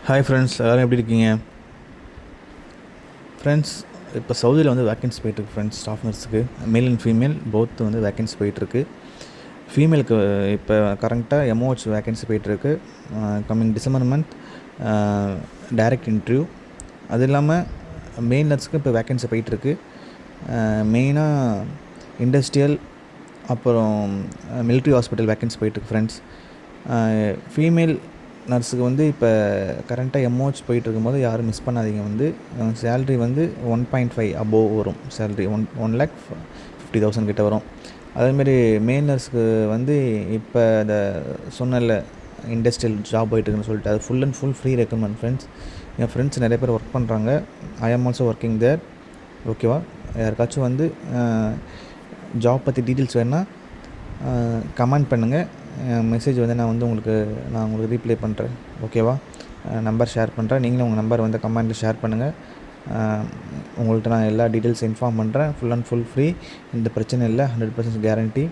Hi friends, எல்லோரும் எப்படி இருக்கீங்க? ஃப்ரெண்ட்ஸ், இப்போ சவுதியில் வந்து வேக்கன்சி போயிட்டுருக்கு ஃப்ரெண்ட்ஸ். ஸ்டாஃப் நர்ஸுக்கு மேல் அண்ட் ஃபீமேல் போத் வந்து வேக்கன்சி போயிட்டுருக்கு. ஃபீமேலுக்கு இப்போ கரண்ட்டாக எம்ஓஹெச் வேக்கன்சி போயிட்டுருக்கு. Coming December month direct interview. அது இல்லாமல் மெயின் நர்ஸுக்கு இப்போ வேக்கன்சி போயிட்டுருக்கு. மெயினாக இண்டஸ்ட்ரியல் அப்புறம் மிலிட்ரி ஹாஸ்பிட்டல் வேக்கன்சி போயிட்டுருக்கு ஃப்ரெண்ட்ஸ். ஃபீமேல் நர்ஸுக்கு வந்து இப்போ கரண்ட்டாக எம்ஓஹெச் போயிட்டுருக்கும்போது யாரும் மிஸ் பண்ணாதீங்க. வந்து சேல்ரி வந்து 1.5 அபோவ் வரும். சேல்ரி 1,50,000 கிட்ட வரும். அதேமாரி மெயின் நர்ஸுக்கு வந்து இப்போ இந்த சொன்னல இண்டஸ்ட்ரியல் ஜாப் போயிட்டுருக்குன்னு சொல்லிட்டு அது full and full free recommend friends. N friends நிறைய பேர் ஒர்க் பண்ணுறாங்க. ஐ ஆம் ஆல்சோ ஒர்க்கிங் தேர். ஓகேவா? யாருக்காச்சும் வந்து ஜாப் பற்றி டீட்டெயில்ஸ் வேணுன்னா கமெண்ட் பண்ணுங்கள். மெசேஜ் வந்து நான் உங்களுக்கு ரீப்ளை பண்ணுறேன். ஓகேவா? நம்பர் ஷேர் பண்ணுறேன். நீங்களும் உங்கள் நம்பர் வந்து கமெண்ட்டில் ஷேர் பண்ணுங்கள். உங்கள்கிட்ட நான் எல்லா டீட்டெயில்ஸ் இன்ஃபார்ம் பண்ணுறேன். Full and full free. இந்த பிரச்சனை இல்லை. 100% கேரண்டி.